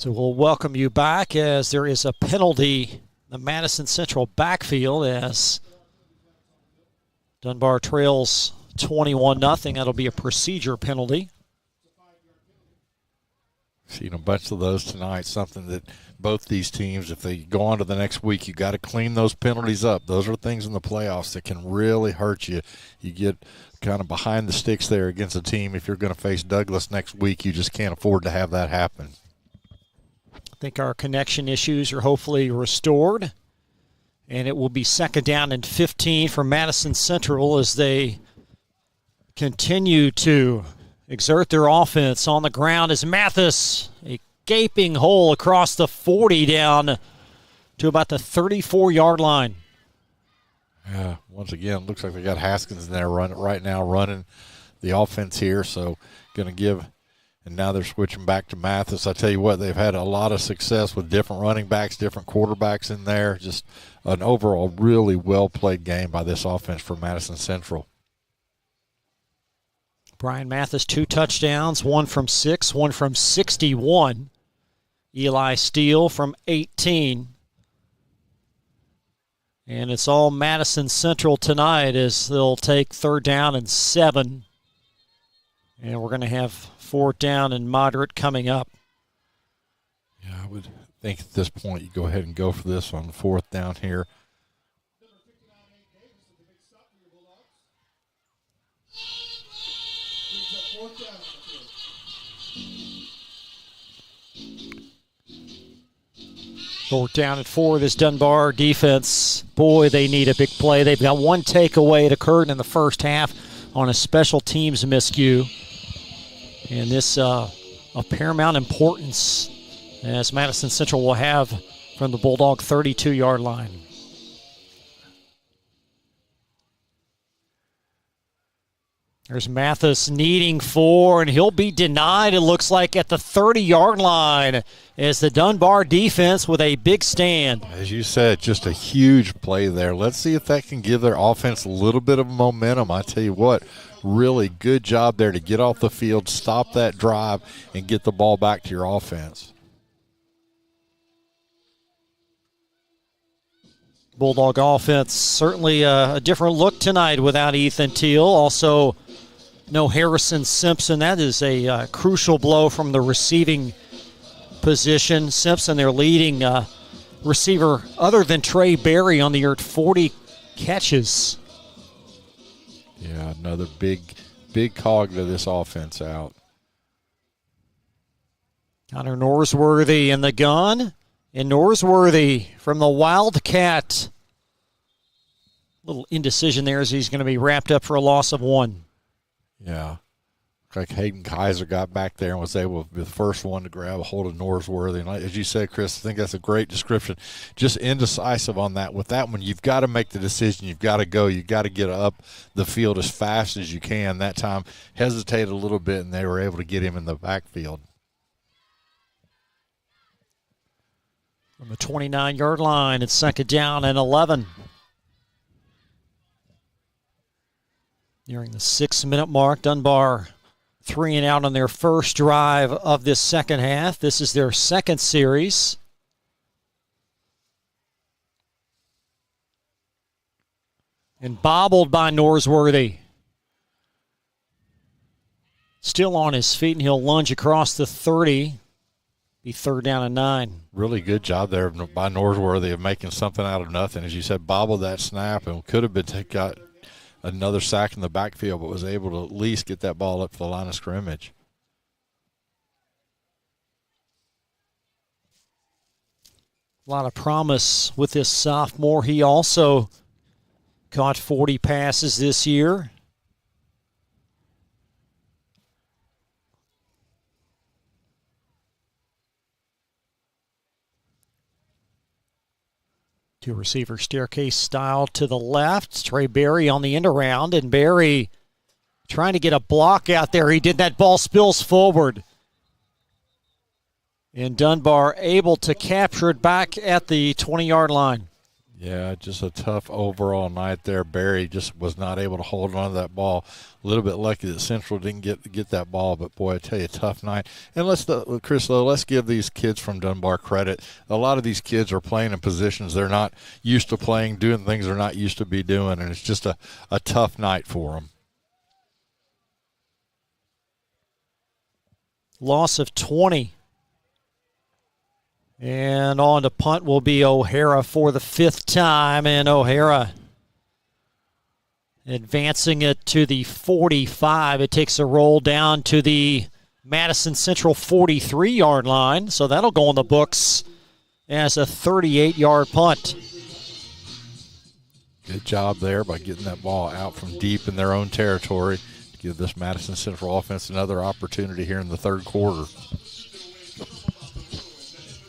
So we'll welcome you back as there is a penalty in the Madison Central backfield as Dunbar trails 21-0. That'll be a procedure penalty. Seen a bunch of those tonight, something that both these teams, if they go on to the next week, you got to clean those penalties up. Those are things in the playoffs that can really hurt you. You get kind of behind the sticks there against a team. If you're going to face Douglas next week, you just can't afford to have that happen. I think our connection issues are hopefully restored, and it will be 2nd down and 15 for Madison Central as they continue to exert their offense on the ground as Mathis, a gaping hole across the 40 down to about the 34-yard line. Yeah, once again, looks like they got Haskins in there running the offense here, so going to give, and now they're switching back to Mathis. I tell you what, they've had a lot of success with different running backs, different quarterbacks in there. Just an overall really well-played game by this offense for Madison Central. Brian Mathis, 2 touchdowns, 1 from 6, 1 from 61. Eli Steele from 18. And it's all Madison Central tonight as they'll take 3rd down and 7. And we're going to have 4th down and moderate coming up. Yeah, I would think at this point you go ahead and go for this on the 4th down here. Fourth down and 4, this Dunbar defense. Boy, they need a big play. They've got one takeaway. It occurred in the first half on a special teams miscue. And this of paramount importance as Madison Central will have from the Bulldog 32-yard line. There's Mathis needing 4, and he'll be denied, it looks like, at the 30-yard line as the Dunbar defense with a big stand. As you said, just a huge play there. Let's see if that can give their offense a little bit of momentum. I tell you what, really good job there to get off the field, stop that drive, and get the ball back to your offense. Bulldog offense, certainly a different look tonight without Ethan Teal. Also, no Harrison Simpson. That is a crucial blow from the receiving position. Simpson, their leading receiver, other than Trey Berry, on the year at 40 catches. Yeah, another big cog to this offense out. Connor Norsworthy in the gun. And Norsworthy from the Wildcat. Little indecision there as he's going to be wrapped up for a loss of 1. Yeah. Like Hayden Kaiser got back there and was able to be the first one to grab a hold of Norsworthy. And as you said, Chris, I think that's a great description. Just indecisive on that. With that one, you've got to make the decision. You've got to go. You've got to get up the field as fast as you can. That time hesitated a little bit, and they were able to get him in the backfield. From the 29-yard line, it's 2nd down and 11. Nearing the 6-minute mark, Dunbar 3 and out on their first drive of this second half. This is their second series. And bobbled by Norsworthy. Still on his feet, and he'll lunge across the 30. Be 3rd down and 9. Really good job there by Norsworthy of making something out of nothing. As you said, bobbled that snap and could have got another sack in the backfield, but was able to at least get that ball up to the line of scrimmage. A lot of promise with this sophomore. He also caught 40 passes this year. Two receiver staircase style to the left. Trey Berry on the end around, and Berry trying to get a block out there. He did that. Ball spills forward. And Dunbar able to capture it back at the 20-yard line. Yeah, just a tough overall night there. Barry just was not able to hold on to that ball. A little bit lucky that Central didn't get that ball, but boy, I tell you, tough night. And Chris, let's give these kids from Dunbar credit. A lot of these kids are playing in positions they're not used to playing, doing things they're not used to be doing, and it's just a tough night for them. Loss of 20. And on to punt will be O'Hara for the 5th time, and O'Hara advancing it to the 45. It takes a roll down to the Madison Central 43-yard line, so that'll go in the books as a 38-yard punt. Good job there by getting that ball out from deep in their own territory to give this Madison Central offense another opportunity here in the third quarter.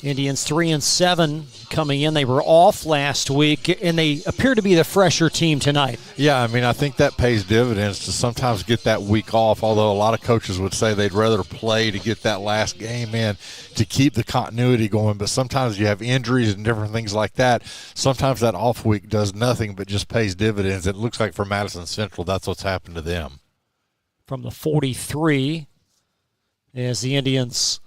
Indians 3-7 coming in. They were off last week, and they appear to be the fresher team tonight. Yeah, I mean, I think that pays dividends to sometimes get that week off, although a lot of coaches would say they'd rather play to get that last game in to keep the continuity going. But sometimes you have injuries and different things like that. Sometimes that off week does nothing but just pays dividends. It looks like for Madison Central, that's what's happened to them. From the 43, as the Indians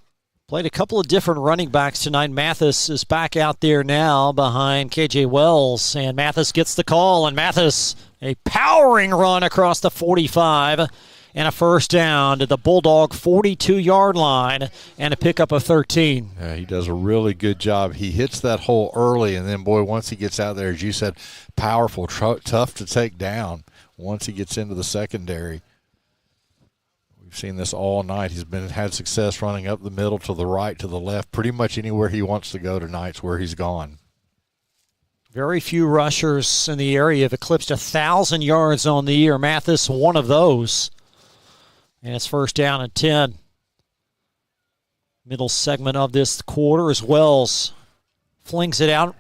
played a couple of different running backs tonight. Mathis is back out there now behind KJ Wells, and Mathis gets the call, and Mathis, a powering run across the 45, and a first down to the Bulldog 42-yard line, and a pickup of 13. Yeah, he does a really good job. He hits that hole early, and then, boy, once he gets out there, as you said, powerful, tough to take down once he gets into the secondary. We've seen this all night. He's had success running up the middle, to the right, to the left. Pretty much anywhere he wants to go tonight's where he's gone. Very few rushers in the area have eclipsed 1,000 yards on the year. Mathis, one of those. And it's first down and 10. Middle segment of this quarter as Wells flings it out.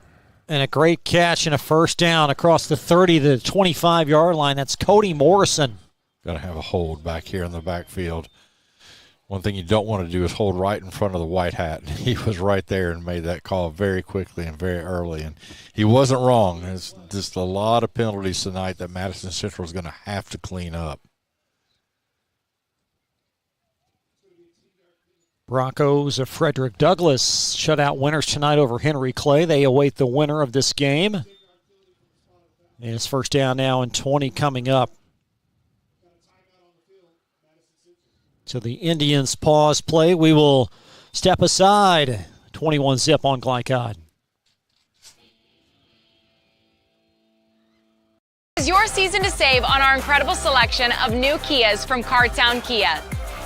And a great catch and a first down across the 30 to the 25-yard line. That's Cody Morrison. Got to have a hold back here in the backfield. One thing you don't want to do is hold right in front of the white hat. He was right there and made that call very quickly and very early. And he wasn't wrong. It's just a lot of penalties tonight that Madison Central is going to have to clean up. Broncos of Frederick Douglass shutout winners tonight over Henry Clay. They await the winner of this game. And it's first down now and 20 coming up. So the Indians pause play. We will step aside. 21-zip on Glycod. It's your season to save on our incredible selection of new Kias from Cartown Kia.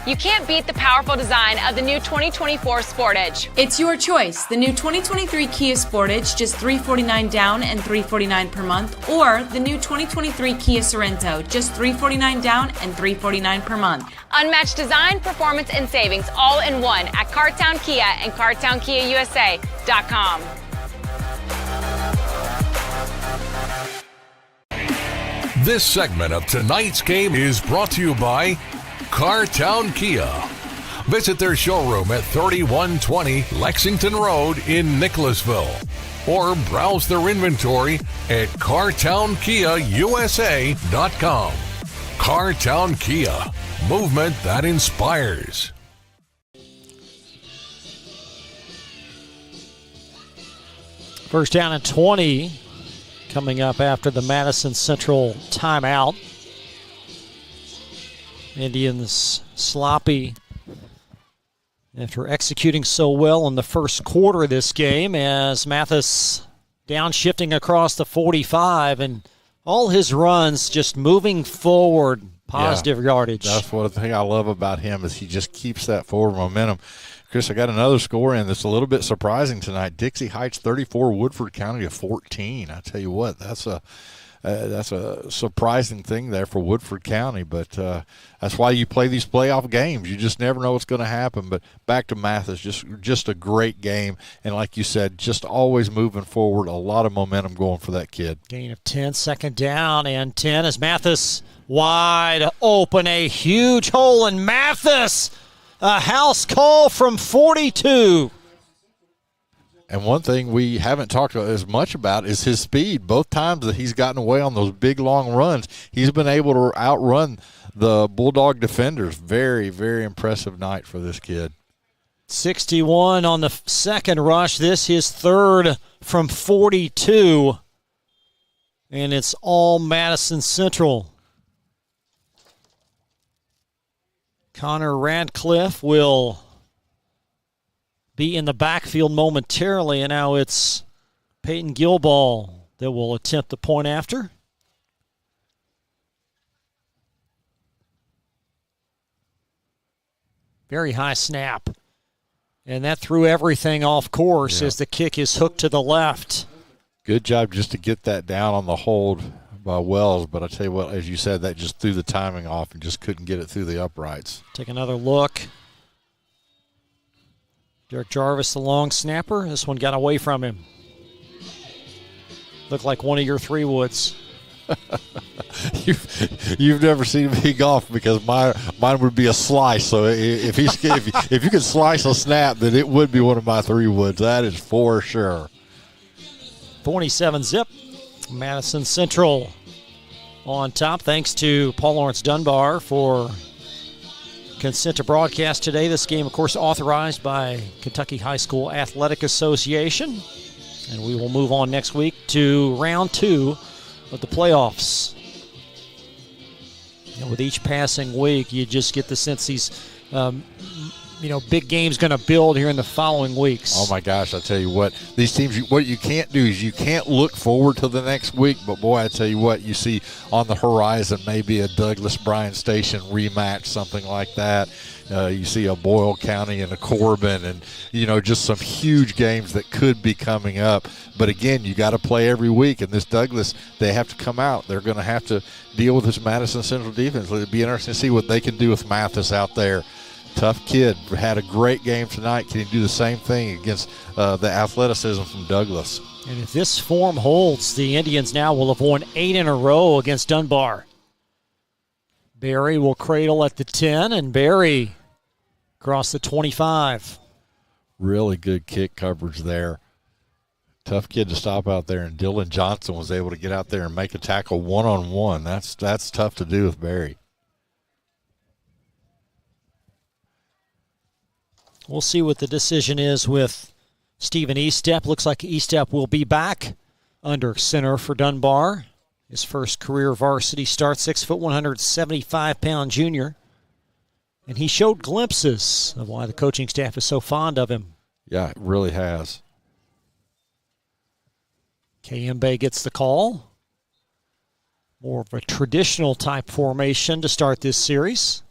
You can't beat the powerful design of the new 2024 Sportage. It's your choice. The new 2023 Kia Sportage, just $349 down and $349 per month, or the new 2023 Kia Sorento, just $349 down and $349 per month. Unmatched design, performance, and savings all in one at Cartown Kia and CartownKiaUSA.com. This segment of tonight's game is brought to you by Cartown Kia. Visit their showroom at 3120 Lexington Road in Nicholasville, or browse their inventory at CartownKiaUSA.com. Cartown Kia, movement that inspires. First down and 20 coming up after the Madison Central timeout. Indians sloppy after executing so well in the first quarter of this game, as Mathis downshifting across the 45, and all his runs just moving forward, positive yardage. That's one thing I love about him, is he just keeps that forward momentum. Chris, I got another score in that's a little bit surprising tonight. Dixie Heights 34, Woodford County 14. I tell you what, that's a surprising thing there for Woodford County, but that's why you play these playoff games. You just never know what's going to happen. But back to Mathis, just a great game, and like you said, just always moving forward, a lot of momentum going for that kid. Gain of 10, second down and 10 as Mathis wide open, a huge hole in Mathis. A house call from 42. And one thing we haven't talked as much about is his speed. Both times that he's gotten away on those big, long runs, he's been able to outrun the Bulldog defenders. Very, very impressive night for this kid. 61 on the second rush. This his third from 42. And it's all Madison Central. Connor Radcliffe will be in the backfield momentarily, and now it's Peyton Gilball that will attempt the point after. Very high snap. And that threw everything off course as the kick is hooked to the left. Good job just to get that down on the hold by Wells, but I tell you what, as you said, that just threw the timing off and just couldn't get it through the uprights. Take another look. Derek Jarvis, the long snapper. This one got away from him. Looked like one of your 3-woods. You've never seen me golf because mine would be a slice. So if you could slice a snap, then it would be one of my 3-woods. That is for sure. 27-zip. Madison Central on top. Thanks to Paul Lawrence Dunbar for consent to broadcast today. This game, of course, authorized by Kentucky High School Athletic Association. And we will move on next week to round 2 of the playoffs. And with each passing week, you just get the sense these big games going to build here in the following weeks. Oh, my gosh, I tell you what. These teams, what you can't do is you can't look forward to the next week. But, boy, I tell you what, you see on the horizon maybe a Douglas-Bryan Station rematch, something like that. You see a Boyle County and a Corbin and, just some huge games that could be coming up. But, again, you got to play every week. And this Douglas, they have to come out. They're going to have to deal with this Madison Central defense. It'll be interesting to see what they can do with Mathis out there. Tough kid. Had a great game tonight. Can he do the same thing against the athleticism from Douglas? And if this form holds, the Indians now will have won 8 in a row against Dunbar. Barry will cradle at the 10, and Barry across the 25. Really good kick coverage there. Tough kid to stop out there, and Dylan Johnson was able to get out there and make a tackle one-on-one. That's tough to do with Barry. We'll see what the decision is with Stephen Eastep. Looks like Eastep will be back under center for Dunbar. His first career varsity start, 6 foot, 175-pound junior. And he showed glimpses of why the coaching staff is so fond of him. Yeah, it really has. Kayembe gets the call. More of a traditional type formation to start this series.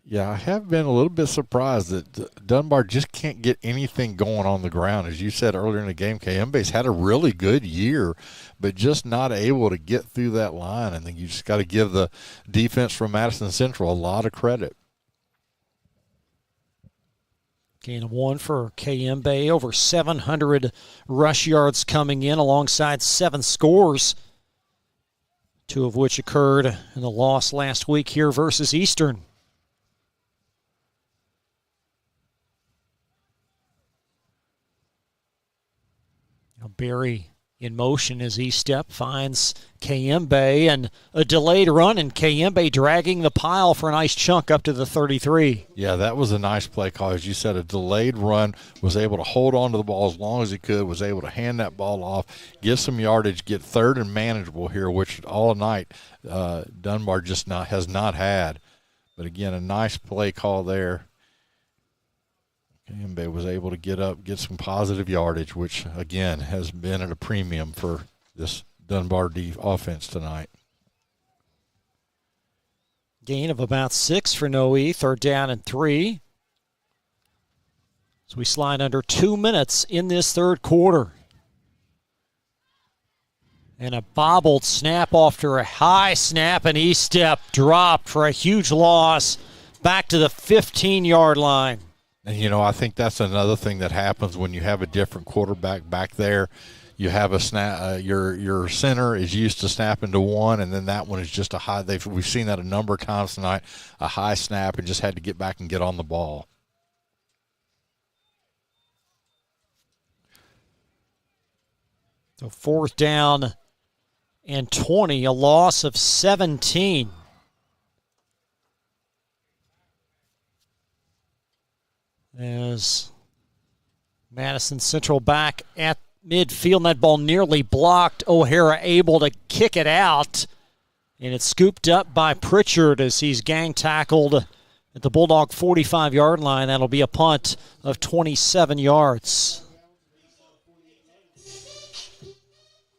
Yeah, I have been a little bit surprised that Dunbar just can't get anything going on the ground. As you said earlier in the game, Kayembe's had a really good year, but just not able to get through that line. And then you just got to give the defense from Madison Central a lot of credit. Gain of 1 for Kayembe. Over 700 rush yards coming in alongside 7 scores, 2 of which occurred in the loss last week here versus Eastern. Barry in motion as Eastep finds Kayembe, and a delayed run, and Kayembe dragging the pile for a nice chunk up to the 33. Yeah, that was a nice play call. As you said, a delayed run, was able to hold on to the ball as long as he could, was able to hand that ball off, get some yardage, get third and manageable here, which all night Dunbar just has not had. But, again, a nice play call there. Kayembe was able to get up, get some positive yardage, which, again, has been at a premium for this Dunbar offense tonight. Gain of about 6 for Noe, 3rd down and 3. So we slide under 2 minutes in this third quarter. And a bobbled snap after a high snap, and Eastep dropped for a huge loss back to the 15-yard line. And, I think that's another thing that happens when you have a different quarterback back there. You have a snap. Your center is used to snapping to one, and then that one is just a high. We've seen that a number of times tonight, a high snap, and just had to get back and get on the ball. So 4th down and 20, a loss of 17. As Madison Central back at midfield, and that ball nearly blocked. O'Hara able to kick it out, and it's scooped up by Pritchard as he's gang tackled at the Bulldog 45-yard line. That'll be a punt of 27 yards.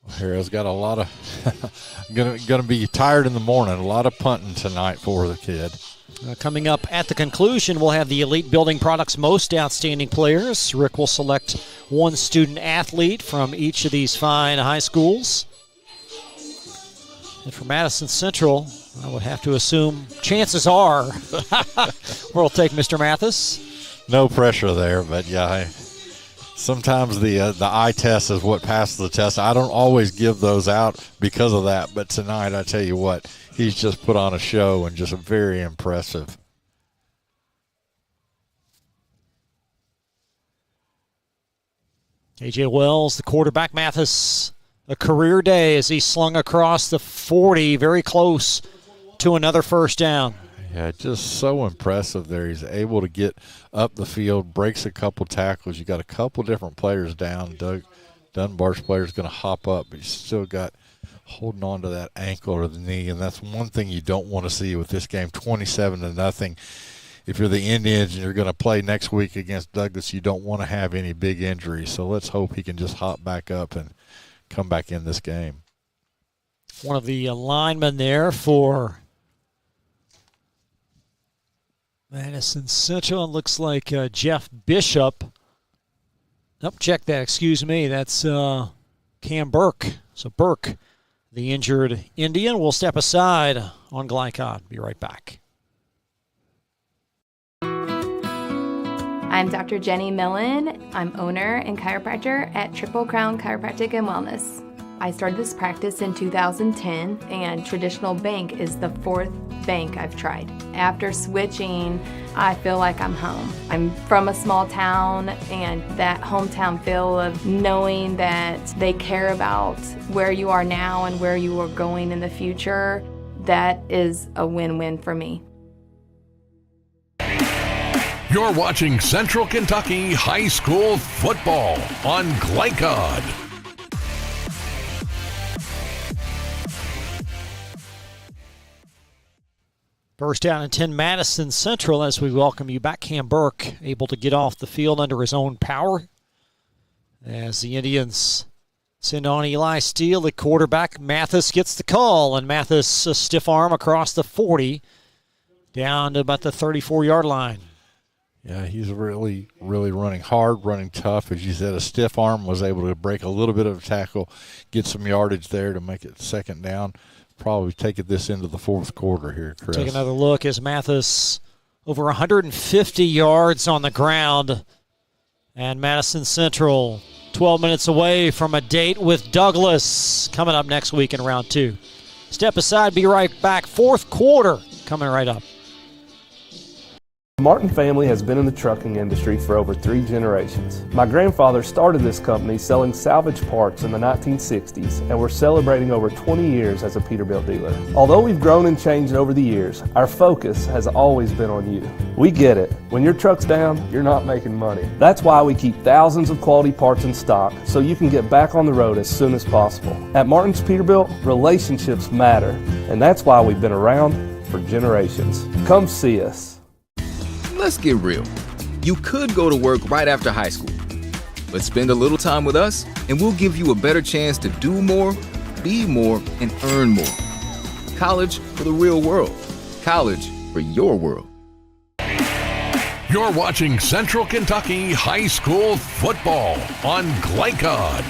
O'Hara's got a lot of gonna be tired in the morning. A lot of punting tonight for the kid. Coming up at the conclusion, we'll have the Elite Building Products Most Outstanding Players. Rick will select one student athlete from each of these fine high schools. And for Madison Central, I would have to assume chances are we'll take Mr. Mathis. No pressure there, but yeah, sometimes the eye test is what passes the test. I don't always give those out because of that, but tonight I tell you what, he's just put on a show and just very impressive. A.J. Wells, the quarterback. Mathis, a career day as he slung across the 40, very close to another first down. Yeah, just so impressive there. He's able to get up the field, breaks a couple tackles. You got a couple different players down. Dunbar's player is going to hop up, but you still got holding on to that ankle or the knee, and that's one thing you don't want to see with this game, 27-0. If you're the Indians and you're going to play next week against Douglas, you don't want to have any big injuries. So let's hope he can just hop back up and come back in this game. One of the linemen there for Madison Central, looks like Jeff Bishop. Nope, check that, excuse me. That's Cam Burke. So Burke, the injured Indian, will step aside on Glycod. Be right back. I'm Dr. Jenny Millen. I'm owner and chiropractor at Triple Crown Chiropractic and Wellness. I started this practice in 2010, and traditional bank is the 4th bank I've tried. After switching, I feel like I'm home. I'm from a small town, and that hometown feel of knowing that they care about where you are now and where you are going in the future, that is a win-win for me. You're watching Central Kentucky High School football on Glycod. First down and 10, Madison Central, as we welcome you back. Cam Burke able to get off the field under his own power as the Indians send on Eli Steele, the quarterback. Mathis gets the call, and Mathis, a stiff arm across the 40 down to about the 34-yard line. Yeah, he's really, really running hard, running tough. As you said, a stiff arm, was able to break a little bit of a tackle, get some yardage there to make it second down. Probably taking this into the 4th quarter here, Chris. Take another look as Mathis over 150 yards on the ground. And Madison Central 12 minutes away from a date with Douglas coming up next week in round 2. Step aside, be right back. 4th quarter coming right up. The Martin family has been in the trucking industry for over 3 generations. My grandfather started this company selling salvage parts in the 1960s, and we're celebrating over 20 years as a Peterbilt dealer. Although we've grown and changed over the years, our focus has always been on you. We get it. When your truck's down, you're not making money. That's why we keep thousands of quality parts in stock so you can get back on the road as soon as possible. At Martin's Peterbilt, relationships matter, and that's why we've been around for generations. Come see us. Let's get real. You could go to work right after high school, but spend a little time with us and we'll give you a better chance to do more, be more, and earn more. College for the real world. College for your world. You're watching Central Kentucky High School football on Glycod.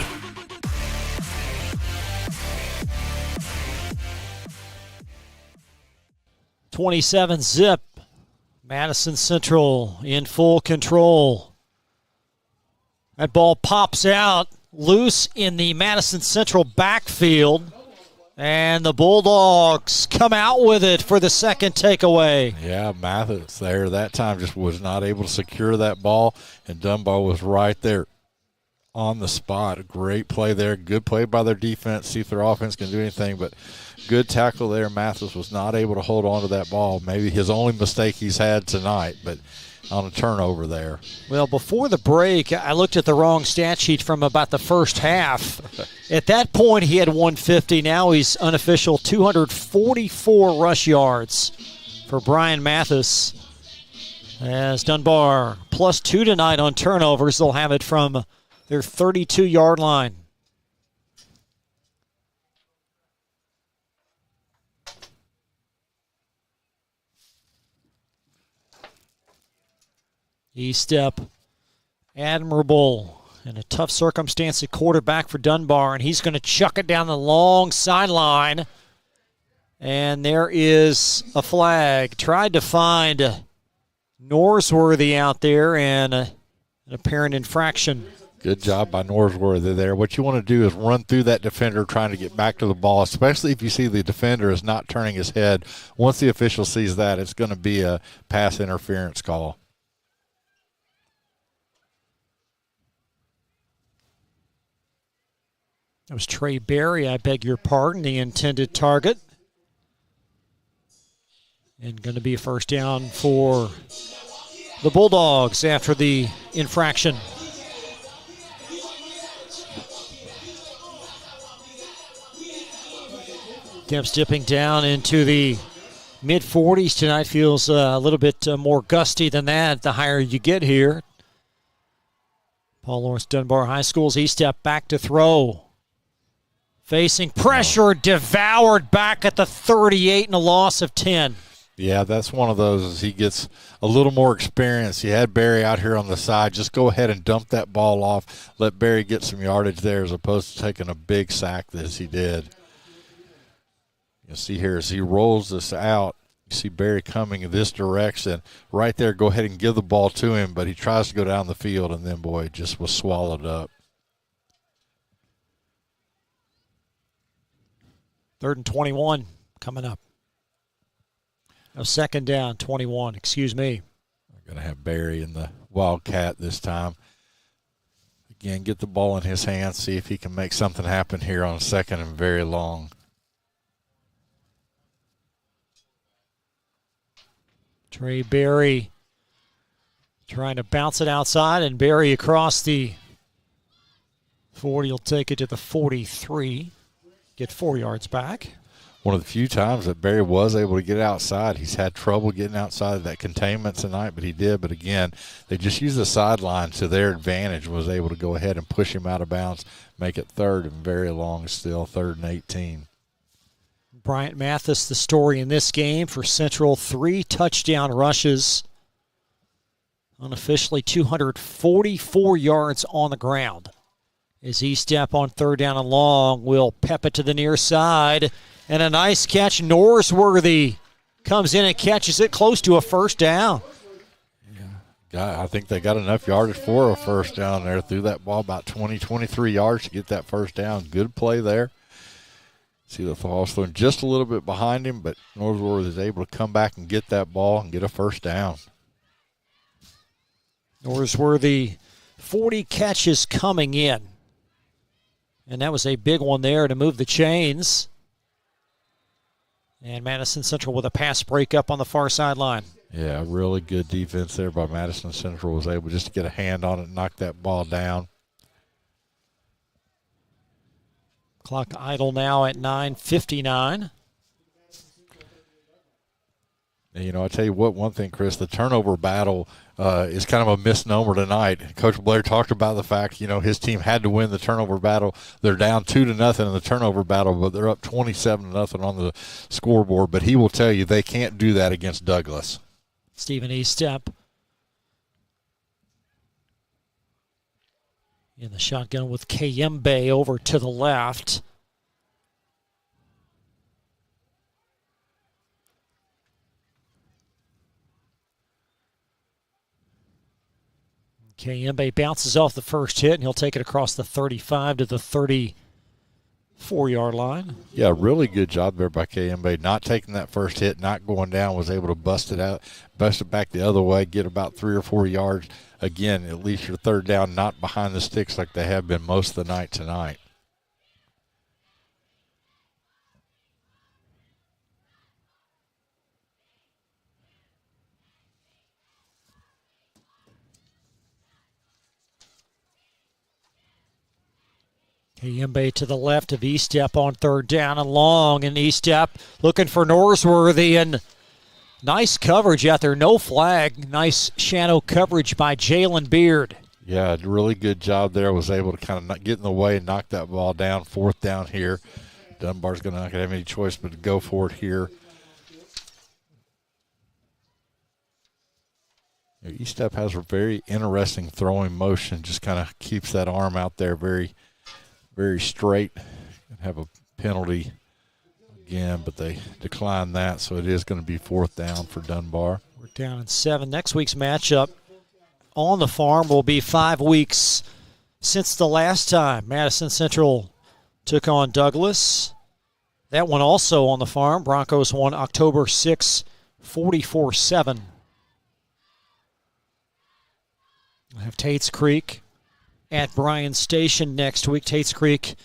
.27 Madison Central in full control. That ball pops out loose in the Madison Central backfield, and the Bulldogs come out with it for the second takeaway. Yeah, Mathis there that time just was not able to secure that ball, and Dunbar was right there on the spot. A great play there. Good play by their defense. See if their offense can do anything, but good tackle there. Mathis was not able to hold on to that ball. Maybe his only mistake he's had tonight, but on a turnover there. Well, before the break, I looked at the wrong stat sheet from about the first half. At that point, he had 150. Now he's unofficial 244 rush yards for Brian Mathis. As Dunbar +2 tonight on turnovers, they'll have it from their 32-yard line. E-step, admirable in a tough circumstance at quarterback for Dunbar, and he's going to chuck it down the long sideline. And there is a flag. Tried to find Norsworthy out there, and an apparent infraction. Good job by Norsworthy there. What you want to do is run through that defender trying to get back to the ball, especially if you see the defender is not turning his head. Once the official sees that, it's going to be a pass interference call. That was Trey Berry, I beg your pardon, the intended target. And going to be a first down for the Bulldogs after the infraction. Temps dipping down into the mid-40s tonight. Feels a little bit more gusty than that the higher you get here. Paul Lawrence Dunbar High School's E-step back to throw. Facing pressure, devoured back at the 38 and a loss of 10. Yeah, that's one of those as he gets a little more experience. He had Barry out here on the side. Just go ahead and dump that ball off. Let Barry get some yardage there as opposed to taking a big sack as he did. You'll see here as he rolls this out, you see Barry coming in this direction. Right there, go ahead and give the ball to him, but he tries to go down the field, and then, boy, it just was swallowed up. 3rd and 21 coming up. No, 2nd down, 21, excuse me. We're going to have Barry in the Wildcat this time. Again, get the ball in his hands, see if he can make something happen here on 2nd and very long. Trey Berry trying to bounce it outside, and Berry across the 40 will take it to the 43. Get 4 yards back. One of the few times that Barry was able to get outside. He's had trouble getting outside of that containment tonight, but he did. But again, they just used the sideline to their advantage, was able to go ahead and push him out of bounds, make it 3rd and very long still, 3rd and 18. Bryant Mathis, the story in this game for Central, 3 touchdown rushes. Unofficially 244 yards on the ground. As he step on 3rd down and long, will pep it to the near side. And a nice catch. Norsworthy comes in and catches it close to a 1st down. I think they got enough yardage for a 1st down there. Threw that ball about 20, 23 yards to get that 1st down. Good play there. See the ball's thrown just a little bit behind him, but Norsworthy is able to come back and get that ball and get a 1st down. Norsworthy, 40 catches coming in. And that was a big one there to move the chains. And Madison Central with a pass breakup on the far sideline. Yeah, really good defense there by Madison Central. Was able just to get a hand on it and knock that ball down. Clock idle now at 9:59. You know, I tell you what, one thing, Chris, the turnover battle is kind of a misnomer tonight. Coach Blair talked about the fact, you know, his team had to win the turnover battle. They're down 2-0 in the turnover battle, but they're up 27-0 on the scoreboard. But he will tell you they can't do that against Douglas. Stephen E-step in the shotgun with Kayembe over to the left. Kayembe bounces off the first hit, and he'll take it across the 35 to the 35 4-yard line. Yeah, really good job there by KMB. Not taking that first hit, not going down, was able to bust it back the other way, get about 3 or 4 yards. Again, at least your third down, not behind the sticks like they have been most of the night tonight. Kayembe to the left of Estep on third down and long, and Estep looking for Norsworthy, and nice coverage out there, no flag. Nice shadow coverage by Jalen Beard. Yeah, really good job there. Was able to kind of not get in the way and knock that ball down. Fourth down here. Dunbar's going to not have any choice but to go for it here. Estep has a very interesting throwing motion, just kind of keeps that arm out there very, very straight. Have a penalty again, but they declined that, so it is going to be fourth down for Dunbar. We're down in 7. Next week's matchup on the farm will be 5 weeks since the last time Madison Central took on Douglas. That one also on the farm. Broncos won October 6, 44-7. We'll have Tates Creek at Bryan Station next week. Tates Creek,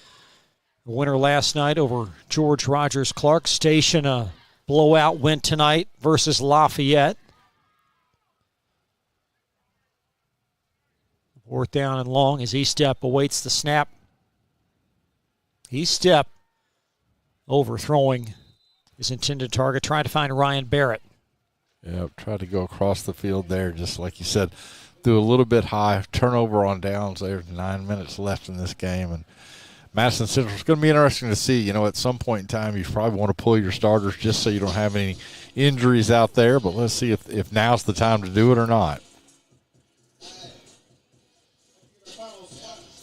the winner last night over George Rogers Clark. Station, a blowout win tonight versus Lafayette. Fourth down and long as Estep awaits the snap. Estep overthrowing his intended target, trying to find Ryan Barrett. Yeah, tried to go across the field there, just like you said, threw a little bit high. Turnover on downs. There's 9 minutes left in this game, and Madison Central is going to be interesting to see. You know, at some point in time, you probably want to pull your starters just so you don't have any injuries out there, but let's see if now's the time to do it or not.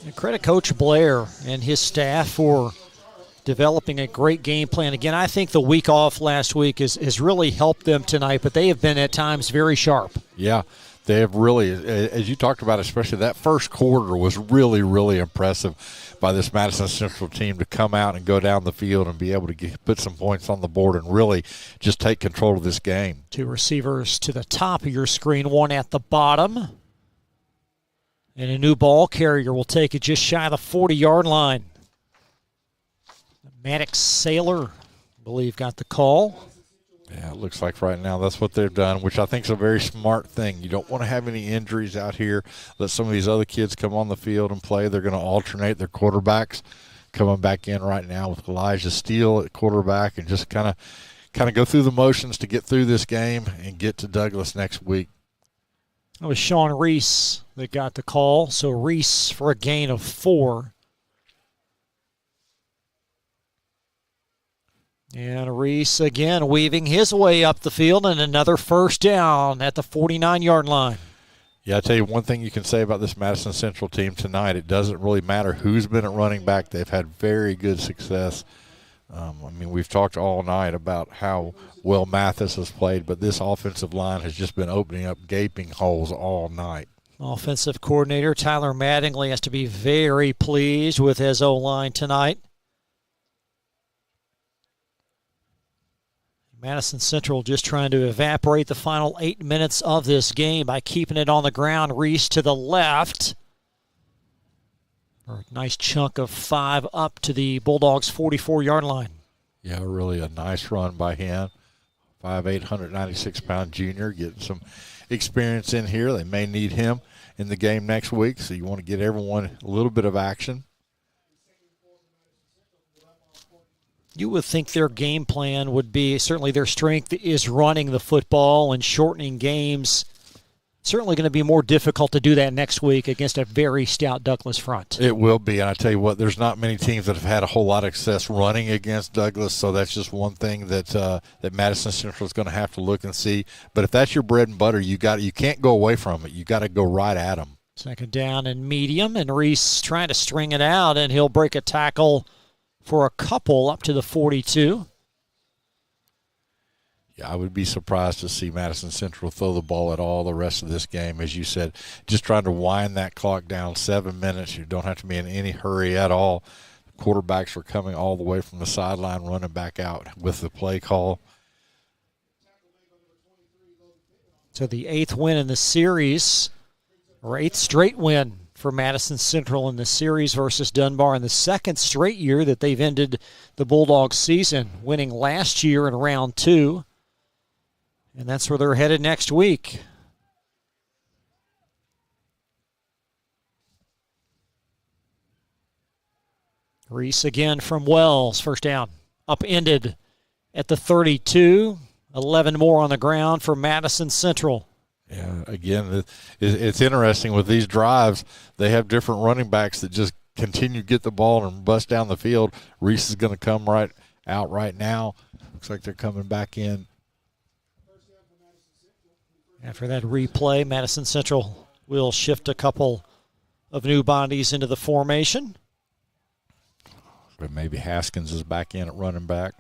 And credit Coach Blair and his staff for developing a great game plan. Again, I think the week off last week has really helped them tonight, but they have been at times very sharp. Yeah, they have really, as you talked about, especially that first quarter was really, really impressive by this Madison Central team to come out and go down the field and be able to put some points on the board and really just take control of this game. 2 receivers to the top of your screen, 1 at the bottom. And a new ball carrier will take it just shy of the 40-yard line. Maddox Saylor, I believe, got the call. Yeah, it looks like right now that's what they've done, which I think is a very smart thing. You don't want to have any injuries out here. Let some of these other kids come on the field and play. They're going to alternate their quarterbacks coming back in right now with Elijah Steele at quarterback and just kind of go through the motions to get through this game and get to Douglas next week. That was Sean Reese that got the call. So Reese for a gain of 4. And Reese again weaving his way up the field, and another first down at the 49-yard line. Yeah, I tell you one thing you can say about this Madison Central team tonight, it doesn't really matter who's been at running back. They've had very good success. We've talked all night about how well Mathis has played, but this offensive line has just been opening up gaping holes all night. Offensive coordinator Tyler Mattingly has to be very pleased with his O-line tonight. Madison Central just trying to evaporate the final 8 minutes of this game by keeping it on the ground. Reese to the left. A nice chunk of 5 up to the Bulldogs' 44-yard line. Yeah, really a nice run by him. 5'8", 196-pound junior, getting some experience in here. They may need him in the game next week, so you want to get everyone a little bit of action. You would think their game plan would be, certainly their strength is running the football and shortening games. Certainly going to be more difficult to do that next week against a very stout Douglas front. It will be, and I tell you what, there's not many teams that have had a whole lot of success running against Douglas, so that's just one thing that Madison Central is going to have to look and see. But if that's your bread and butter, you can't go away from it. You got to go right at them. Second down and medium, and Reese trying to string it out, and he'll break a tackle for a couple up to the 42. Yeah, I would be surprised to see Madison Central throw the ball at all the rest of this game. As you said, just trying to wind that clock down 7 minutes. You don't have to be in any hurry at all. quarterbacks are coming all the way from the sideline, running back out with the play call. So the 8th win in the series, or 8th straight win for Madison Central in the series versus Dunbar, and the 2nd straight year that they've ended the Bulldogs season, winning last year in round 2. And that's where they're headed next week. Reese again from Wells, first down, upended at the 32. 11 more on the ground for Madison Central. Yeah, again, it's interesting with these drives. They have different running backs that just continue to get the ball and bust down the field. Reese is going to come right out right now. Looks like they're coming back in. After that replay, Madison Central will shift a couple of new bodies into the formation. But maybe Haskins is back in at running back.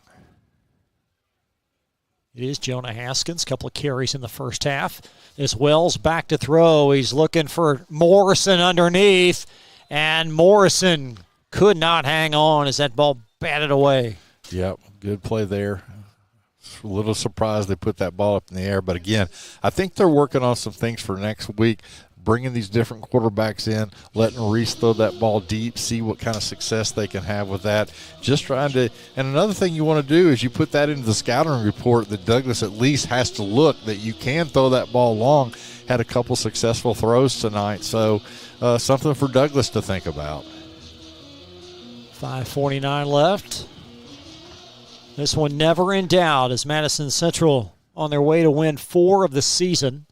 It is Jonah Haskins, couple of carries in the first half. As Wells back to throw, he's looking for Morrison underneath, and Morrison could not hang on as that ball batted away. Yep, good play there. A little surprised they put that ball up in the air, but again, I think they're working on some things for next week, bringing these different quarterbacks in, letting Reese throw that ball deep, see what kind of success they can have with that. Just trying to – and another thing you want to do is you put that into the scouting report that Douglas at least has to look that you can throw that ball long. Had a couple successful throws tonight, so something for Douglas to think about. 5:49 left. This one never in doubt as Madison Central on their way to win 4 of the season.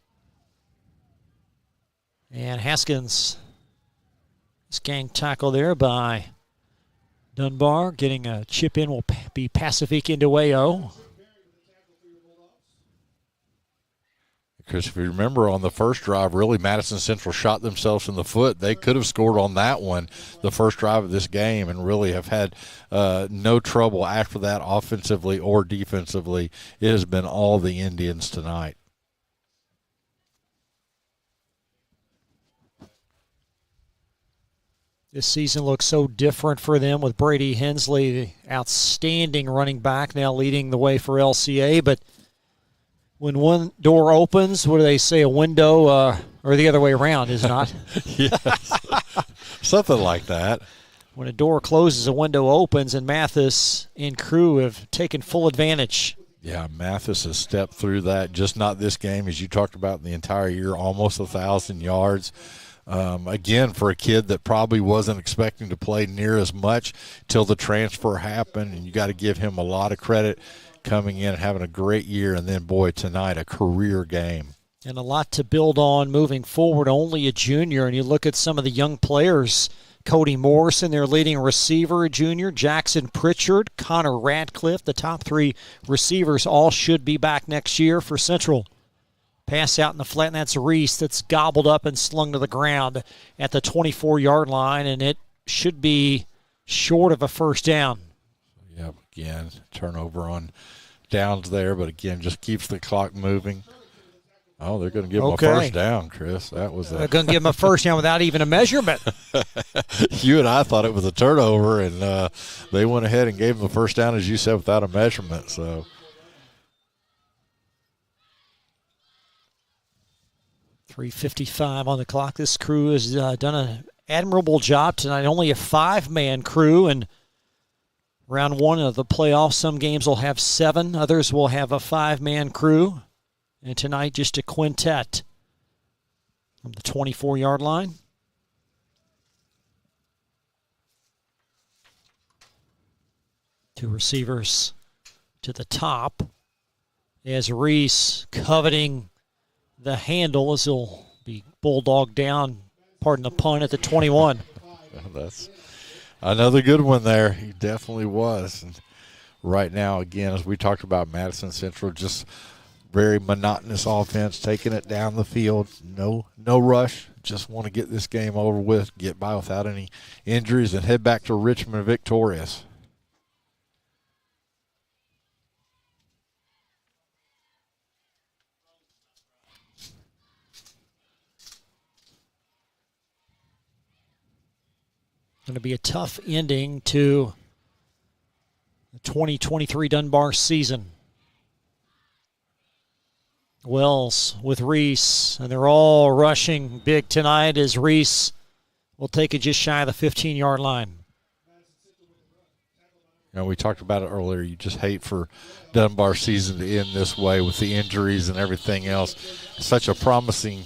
And Haskins is gang tackle there by Dunbar. Getting a chip in will be Pacific into Wayo. Chris, if you remember on the first drive, really Madison Central shot themselves in the foot. They could have scored on that one, the first drive of this game, and really have had no trouble after that offensively or defensively. It has been all the Indians tonight. This season looks so different for them with Brady Hensley, the outstanding running back, now leading the way for LCA. But when one door opens, what do they say, a window, or the other way around, is it not? Yes, something like that. When a door closes, a window opens, and Mathis and crew have taken full advantage. Yeah, Mathis has stepped through that, just not this game, as you talked about the entire year, almost 1,000 yards. Again, for a kid that probably wasn't expecting to play near as much till the transfer happened, and you got to give him a lot of credit coming in and having a great year, and then, boy, tonight, a career game. And a lot to build on moving forward, only a junior, and you look at some of the young players. Cody Morrison, their leading receiver, a junior. Jackson Pritchard, Connor Radcliffe, the top 3 receivers all should be back next year for Central. Pass out in the flat, and that's Reese that's gobbled up and slung to the ground at the 24-yard line, and it should be short of a first down. Yep, again, turnover on downs there, but again, just keeps the clock moving. Oh, they're going to give him a first down, Chris. That was they're going to give him a first down without even a measurement. You and I thought it was a turnover, and they went ahead and gave him the first down, as you said, without a measurement. So 3:55 on the clock. This crew has done an admirable job tonight. Only a 5-man crew, and round 1 of the playoffs, some games will have 7. Others will have a 5-man crew. And tonight, just a quintet from the 24-yard line. Two receivers to the top as Reese coveting the handle as he'll be bulldog down, pardon the pun, at the 21. That's another good one there. He definitely was. And right now, again, as we talked about, Madison Central, just very monotonous offense, taking it down the field. No rush. Just want to get this game over with, get by without any injuries, and head back to Richmond victorious. Going to be a tough ending to the 2023 Dunbar season. Wells with Reese, and they're all rushing big tonight as Reese will take it just shy of the 15-yard line. You know, we talked about it earlier. You just hate for Dunbar season to end this way with the injuries and everything else. Such a promising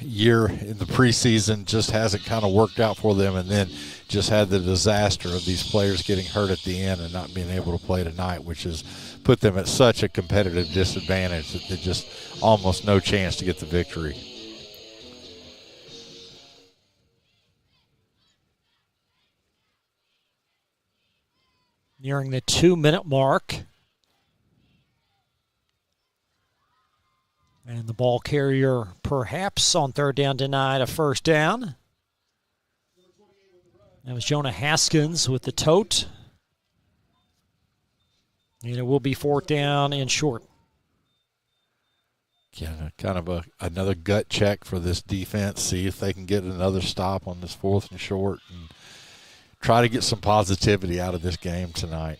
year in the preseason just hasn't kind of worked out for them, and then just had the disaster of these players getting hurt at the end and not being able to play tonight, which has put them at such a competitive disadvantage that there's just almost no chance to get the victory. Nearing the 2-minute mark. And the ball carrier perhaps on third down denied a first down. That was Jonah Haskins with the tote. And it will be fourth down and short. Yeah, kind of another gut check for this defense. See if they can get another stop on this fourth and short and try to get some positivity out of this game tonight.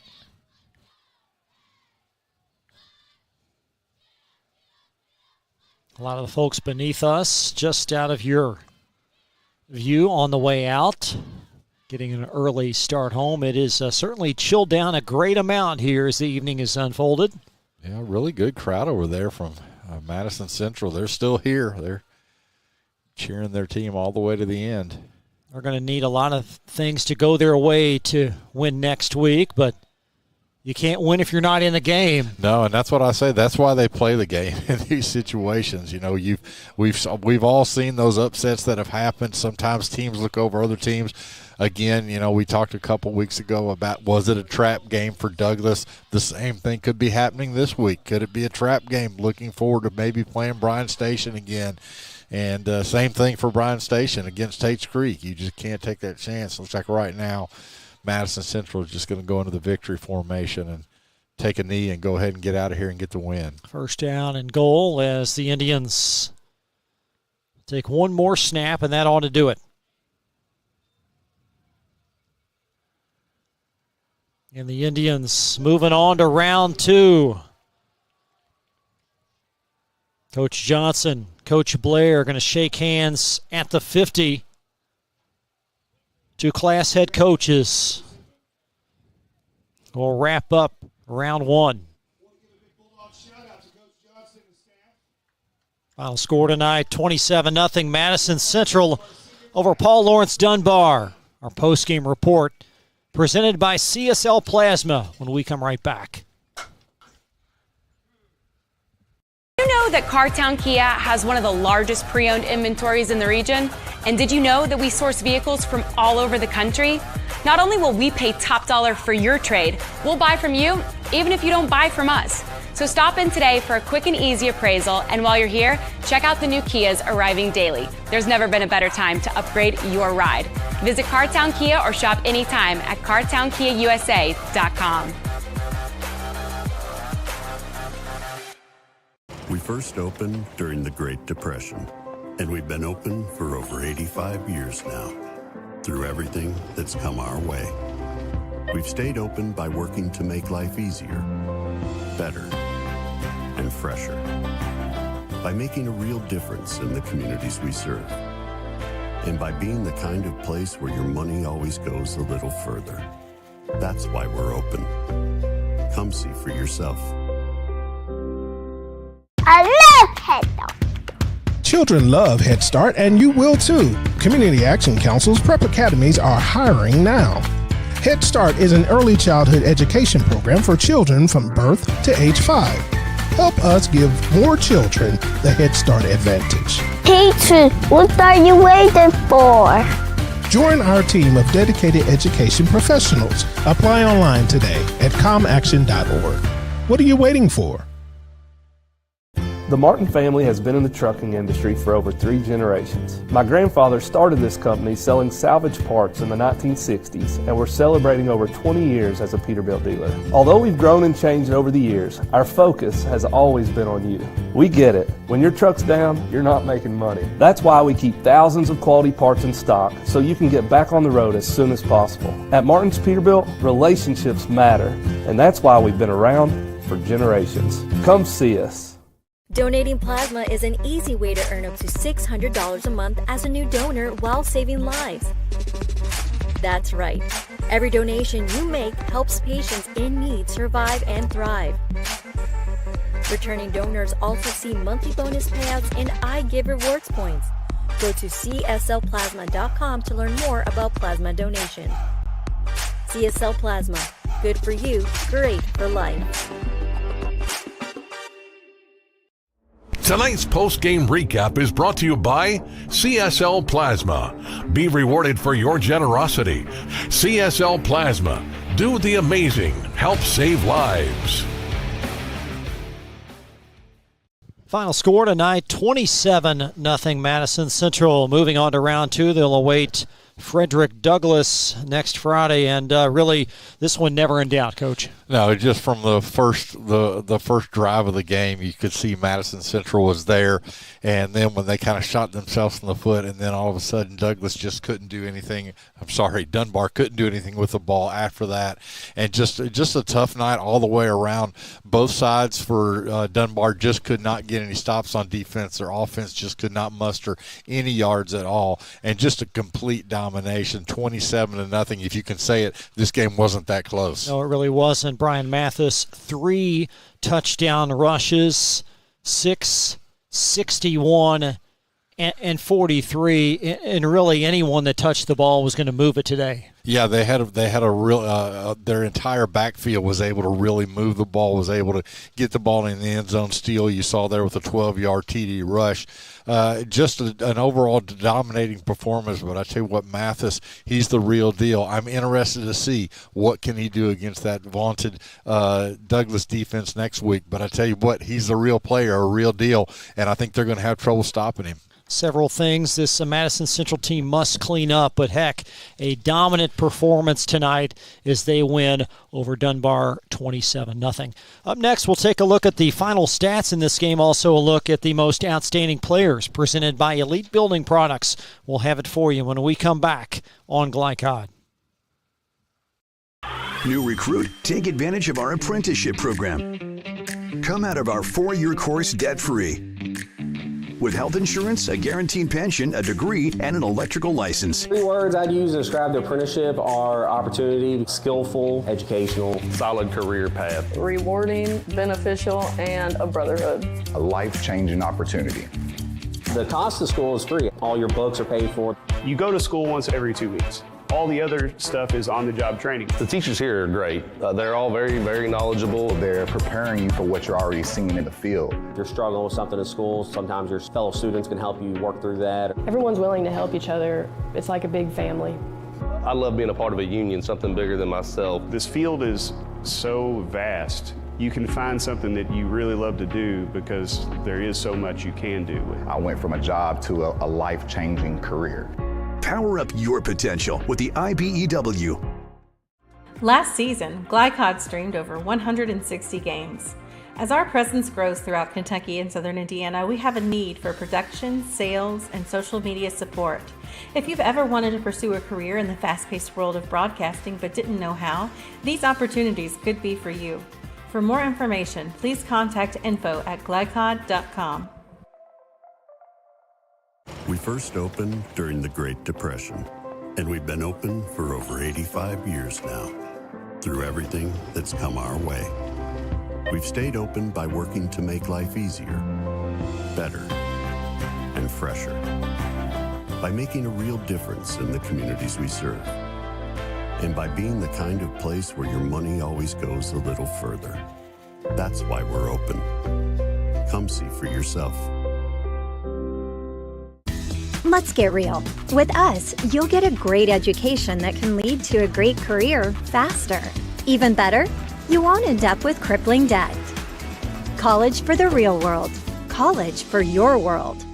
A lot of the folks beneath us just out of your view on the way out, getting an early start home. It is certainly chilled down a great amount here as the evening is unfolded. Yeah, really good crowd over there from Madison Central. They're still here. They're cheering their team all the way to the end. They're going to need a lot of things to go their way to win next week, but you can't win if you're not in the game. No, and that's what I say. That's why they play the game in these situations. You know, we've all seen those upsets that have happened. Sometimes teams look over other teams. Again, you know, we talked a couple weeks ago about, was it a trap game for Douglas? The same thing could be happening this week. Could it be a trap game? Looking forward to maybe playing Bryan Station again. And same thing for Bryan Station against Tate's Creek. You just can't take that chance. Looks like right now Madison Central is just going to go into the victory formation and take a knee and go ahead and get out of here and get the win. First down and goal as the Indians take one more snap, and that ought to do it. And the Indians moving on to round two. Coach Johnson, Coach Blair are going to shake hands at the 50. Two class head coaches will wrap up round one. Final score tonight, 27-0 Madison Central over Paul Lawrence Dunbar. Our postgame report presented by CSL Plasma when we come right back. Did you know that Cartown Kia has one of the largest pre-owned inventories in the region? And did you know that we source vehicles from all over the country? Not only will we pay top dollar for your trade, we'll buy from you even if you don't buy from us. So stop in today for a quick and easy appraisal, and while you're here, check out the new Kias arriving daily. There's never been a better time to upgrade your ride. Visit Cartown Kia or shop anytime at cartownkiausa.com. We first opened during the Great Depression, and we've been open for over 85 years now. Through everything that's come our way, we've stayed open by working to make life easier, better, and fresher. By making a real difference in the communities we serve. And by being the kind of place where your money always goes a little further. That's why we're open. Come see for yourself. I love Head Start. Children love Head Start, and you will too. Community Action Council's prep academies are hiring now. Head Start is an early childhood education program for children from birth to age 5. Help us give more children the Head Start advantage. Teacher, what are you waiting for? Join our team of dedicated education professionals. Apply online today at comaction.org. What are you waiting for? The Martin family has been in the trucking industry for over 3 generations. My grandfather started this company selling salvage parts in the 1960s, and we're celebrating over 20 years as a Peterbilt dealer. Although we've grown and changed over the years, our focus has always been on you. We get it. When your truck's down, you're not making money. That's why we keep thousands of quality parts in stock so you can get back on the road as soon as possible. At Martin's Peterbilt, relationships matter, and that's why we've been around for generations. Come see us. Donating plasma is an easy way to earn up to $600 a month as a new donor while saving lives. That's right. Every donation you make helps patients in need survive and thrive. Returning donors also see monthly bonus payouts and I Give Rewards points. Go to cslplasma.com to learn more about plasma donation. CSL Plasma. Good for you, great for life. Tonight's post-game recap is brought to you by CSL Plasma. Be rewarded for your generosity. CSL Plasma. Do the amazing. Help save lives. Final score tonight, 27-0 Madison Central. Moving on to round 2, they'll await Frederick Douglass next Friday, and really this one never in doubt, Coach. No, just from the first drive of the game, you could see Madison Central was there, and then when they kind of shot themselves in the foot, and then all of a sudden Douglass just couldn't do anything. Dunbar couldn't do anything with the ball after that, and just a tough night all the way around. Both sides for Dunbar just could not get any stops on defense. Their offense just could not muster any yards at all, and just a complete domination, 27-0. If you can say it, this game wasn't that close. No, it really wasn't. Brian Mathis, 3 touchdown rushes, 61 and 43, and really anyone that touched the ball was going to move it today. Yeah, they had a real their entire backfield was able to really move the ball, was able to get the ball in the end zone steal. You saw there with a 12-yard TD rush. Just an overall dominating performance, but I tell you what, Mathis, he's the real deal. I'm interested to see what can he do against that vaunted Douglas defense next week, but I tell you what, he's the real player, a real deal, and I think they're going to have trouble stopping him. Several things this Madison Central team must clean up, but heck, a dominant performance tonight as they win over Dunbar 27-0. Up next, we'll take a look at the final stats in this game, also a look at the most outstanding players presented by Elite Building Products. We'll have it for you when we come back on Glycod. New recruit, take advantage of our apprenticeship program. Come out of our 4-year course debt-free. With health insurance, a guaranteed pension, a degree, and an electrical license. 3 words I'd use to describe the apprenticeship are opportunity, skillful, educational, solid career path, rewarding, beneficial, and a brotherhood. A life-changing opportunity. The cost of school is free. All your books are paid for. You go to school once every 2 weeks. All the other stuff is on-the-job training. The teachers here are great. They're all very, very knowledgeable. They're preparing you for what you're already seeing in the field. If you're struggling with something in school, sometimes your fellow students can help you work through that. Everyone's willing to help each other. It's like a big family. I love being a part of a union, something bigger than myself. This field is so vast. You can find something that you really love to do because there is so much you can do. I went from a job to a life-changing career. Power up your potential with the IBEW. Last season, Glycod streamed over 160 games. As our presence grows throughout Kentucky and Southern Indiana, we have a need for production, sales, and social media support. If you've ever wanted to pursue a career in the fast-paced world of broadcasting but didn't know how, these opportunities could be for you. For more information, please contact info@glycod.com. We first opened during the Great Depression, and we've been open for over 85 years now. Through everything that's come our way, we've stayed open by working to make life easier, better, and fresher. By making a real difference in the communities we serve. And by being the kind of place where your money always goes a little further. That's why we're open. Come see for yourself. Let's get real. With us, you'll get a great education that can lead to a great career faster. Even better, you won't end up with crippling debt. College for the real world. college for your world.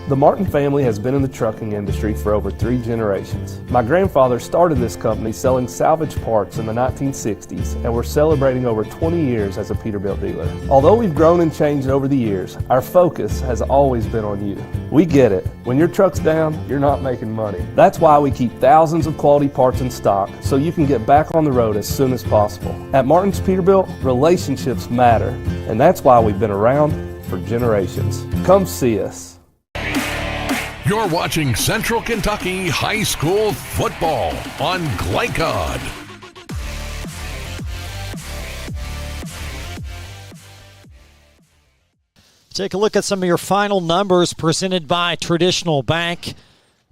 The Martin family has been in the trucking industry for over 3 generations. My grandfather started this company selling salvage parts in the 1960s, and we're celebrating over 20 years as a Peterbilt dealer. Although we've grown and changed over the years, our focus has always been on you. We get it. When your truck's down, you're not making money. That's why we keep thousands of quality parts in stock so you can get back on the road as soon as possible. At Martin's Peterbilt, relationships matter, and that's why we've been around for generations. Come see us. You're watching Central Kentucky High School football on Glycod. Take a look at some of your final numbers presented by Traditional Bank.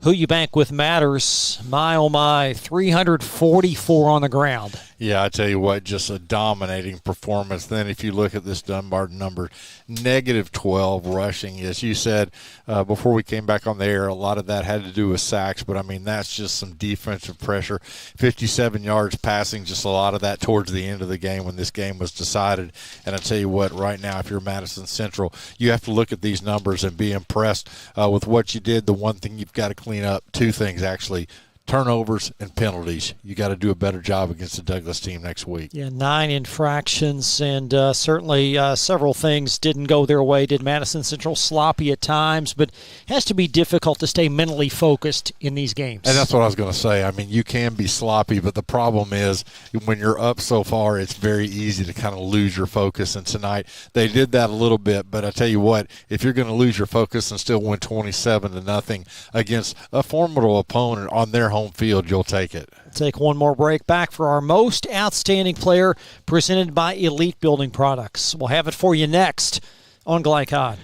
Who you bank with matters. My, oh my, 344 on the ground. Yeah, I tell you what, just a dominating performance. Then if you look at this Dunbar number, -12 rushing. As you said before we came back on the air, a lot of that had to do with sacks, but I mean, that's just some defensive pressure. 57 yards passing, just a lot of that towards the end of the game when this game was decided. And I tell you what, right now, if you're Madison Central, you have to look at these numbers and be impressed with what you did. The one thing you've got to clean up, 2 things actually: turnovers and penalties. You got to do a better job against the Douglas team next week. Yeah, 9 infractions, and certainly several things didn't go their way. Did Madison Central sloppy at times, but it has to be difficult to stay mentally focused in these games. And that's what I was going to say. I mean, you can be sloppy, but the problem is when you're up so far, it's very easy to kind of lose your focus. And tonight they did that a little bit, but I tell you what, if you're going to lose your focus and still win 27-0 against a formidable opponent on their home field, you'll take it. Take one more break. Back for our most outstanding player, presented by Elite Building Products. We'll have it for you next on Glycod.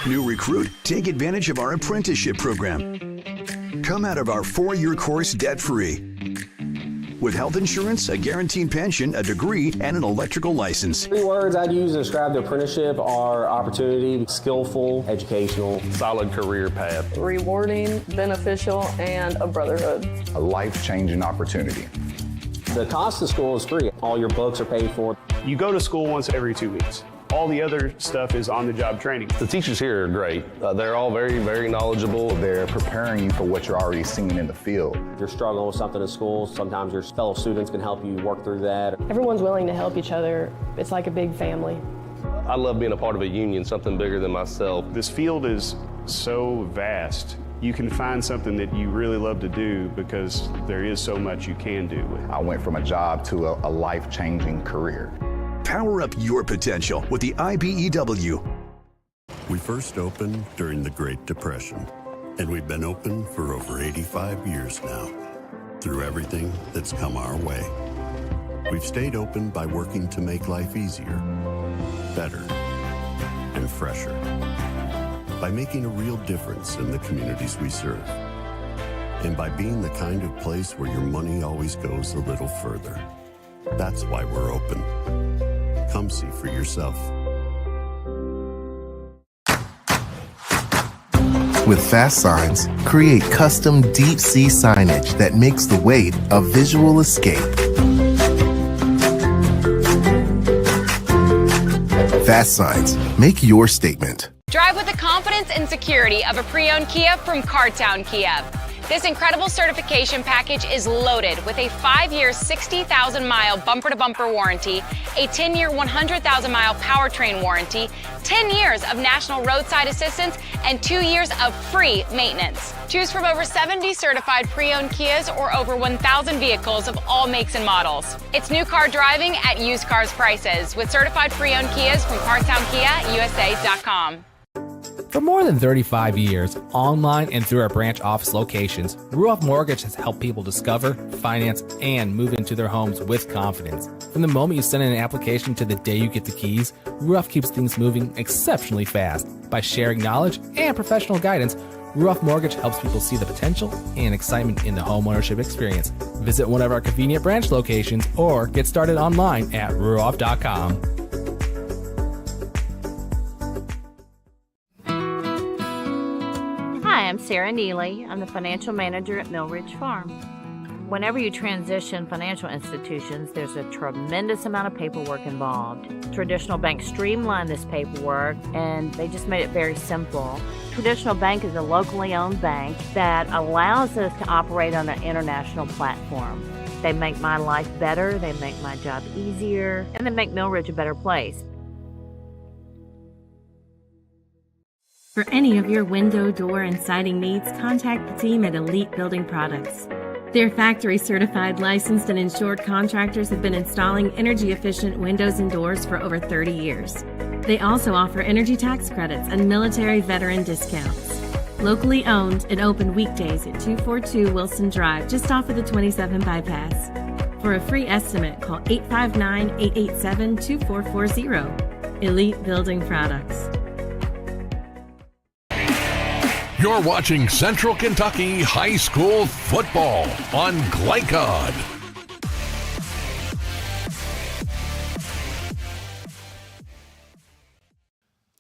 New recruit, take advantage of our apprenticeship program. Come out of our 4-year course debt-free. With health insurance, a guaranteed pension, a degree, and an electrical license. 3 words I'd use to describe the apprenticeship are opportunity, skillful, educational, solid career path, rewarding, beneficial, and a brotherhood. A life-changing opportunity. The cost of school is free. All your books are paid for. You go to school once every 2 weeks. All the other stuff is on-the-job training. The teachers here are great. They're all very, very knowledgeable. They're preparing you for what you're already seeing in the field. If you're struggling with something in school, sometimes your fellow students can help you work through that. Everyone's willing to help each other. It's like a big family. I love being a part of a union, something bigger than myself. This field is so vast. You can find something that you really love to do because there is so much you can do with it. I went from a job to a life-changing career. Power up your potential with the IBEW. We first opened during the Great Depression, and we've been open for over 85 years now. Through everything that's come our way, we've stayed open by working to make life easier, better, and fresher. By making a real difference in the communities we serve. And by being the kind of place where your money always goes a little further. That's why we're open. Come see for yourself. With Fast Signs, create custom deep sea signage that makes the wait a visual escape. Fast Signs, make your statement. Drive with the confidence and security of a pre-owned Kia from Cartown Kia. This incredible certification package is loaded with a 5-year, 60,000-mile bumper-to-bumper warranty, a 10-year, 100,000-mile powertrain warranty, 10 years of national roadside assistance, and 2 years of free maintenance. Choose from over 70 certified pre-owned Kias or over 1,000 vehicles of all makes and models. It's new car driving at used cars prices with certified pre-owned Kias from CartownKiaUSA.com. For more than 35 years, online and through our branch office locations, Ruoff Mortgage has helped people discover, finance, and move into their homes with confidence. From the moment you send in an application to the day you get the keys, Ruoff keeps things moving exceptionally fast. By sharing knowledge and professional guidance, Ruoff Mortgage helps people see the potential and excitement in the homeownership experience. Visit one of our convenient branch locations or get started online at ruoff.com. Hi, I'm Sarah Neely. I'm the financial manager at Mill Ridge Farm. Whenever you transition financial institutions, there's a tremendous amount of paperwork involved. Traditional banks streamlined this paperwork and they just made it very simple. Traditional Bank is a locally owned bank that allows us to operate on an international platform. They make my life better, they make my job easier, and they make Millridge a better place. For any of your window, door, and siding needs, contact the team at Elite Building Products. Their factory-certified, licensed, and insured contractors have been installing energy-efficient windows and doors for over 30 years. They also offer energy tax credits and military veteran discounts. Locally owned and open weekdays at 242 Wilson Drive, just off of the 27 bypass. For a free estimate, call 859-887-2440. Elite Building Products. You're watching Central Kentucky High School football on Glycod.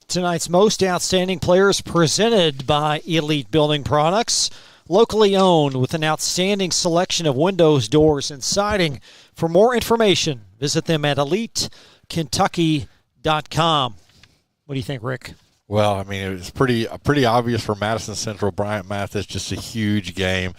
Tonight's most outstanding players presented by Elite Building Products, locally owned with an outstanding selection of windows, doors, and siding. For more information, visit them at elitekentucky.com. What do you think, Rick? Well, I mean, it was pretty obvious for Madison Central. Bryant Mathis, just a huge game.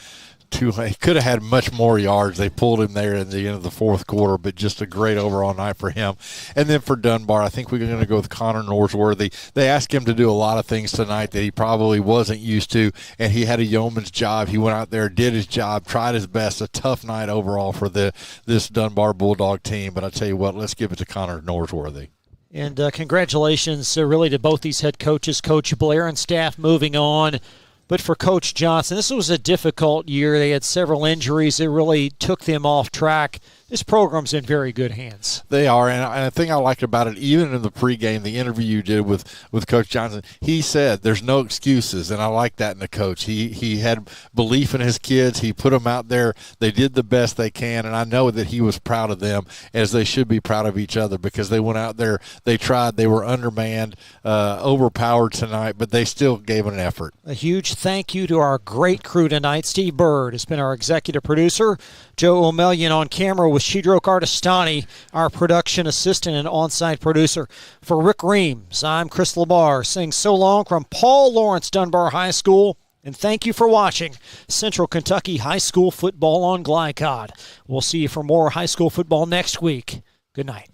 He could have had much more yards. They pulled him there at the end of the fourth quarter, but just a great overall night for him. And then for Dunbar, I think we're going to go with Connor Norsworthy. They asked him to do a lot of things tonight that he probably wasn't used to, and he had a yeoman's job. He went out there, did his job, tried his best. A tough night overall for this Dunbar Bulldog team. But I tell you what, let's give it to Connor Norsworthy. And congratulations really to both these head coaches, Coach Blair and staff moving on. But for Coach Johnson, this was a difficult year. They had several injuries that really took them off track. This program's in very good hands. They are, and the thing I liked about it, even in the pregame, the interview you did with Coach Johnson, he said there's no excuses, and I like that in the coach. He had belief in his kids. He put them out there. They did the best they can, and I know that he was proud of them, as they should be proud of each other, because they went out there, they tried, they were undermanned, overpowered tonight, but they still gave an effort. A huge thank you to our great crew tonight. Steve Bird has been our executive producer. Joe O'Melion on camera with Shidroke Artistani, our production assistant and on-site producer. For Rick Reams, I'm Chris Labar saying so long from Paul Lawrence Dunbar High School, and thank you for watching Central Kentucky High School football on Glycod. We'll see you for more high school football next week. Good night.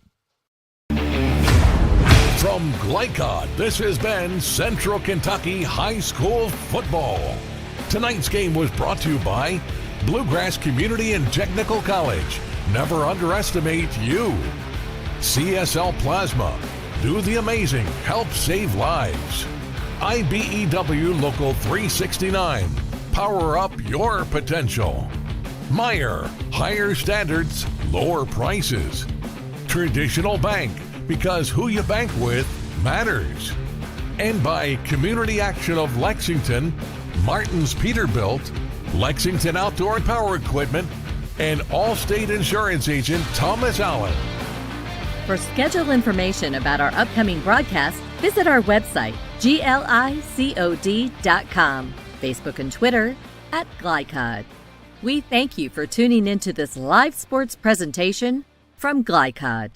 From Glycod, this has been Central Kentucky High School football. Tonight's game was brought to you by Bluegrass Community and Technical College. Never underestimate you. CSL Plasma. Do the amazing. Help save lives. IBEW Local 369. Power up your potential. Meyer. Higher standards, lower prices. Traditional Bank. Because who you bank with matters. And by Community Action of Lexington, Martin's Peterbilt, Lexington Outdoor Power Equipment, and Allstate Insurance Agent Thomas Allen. For schedule information about our upcoming broadcast, visit our website, glicod.com, Facebook and Twitter @Glycod. We thank you for tuning into this live sports presentation from Glycod.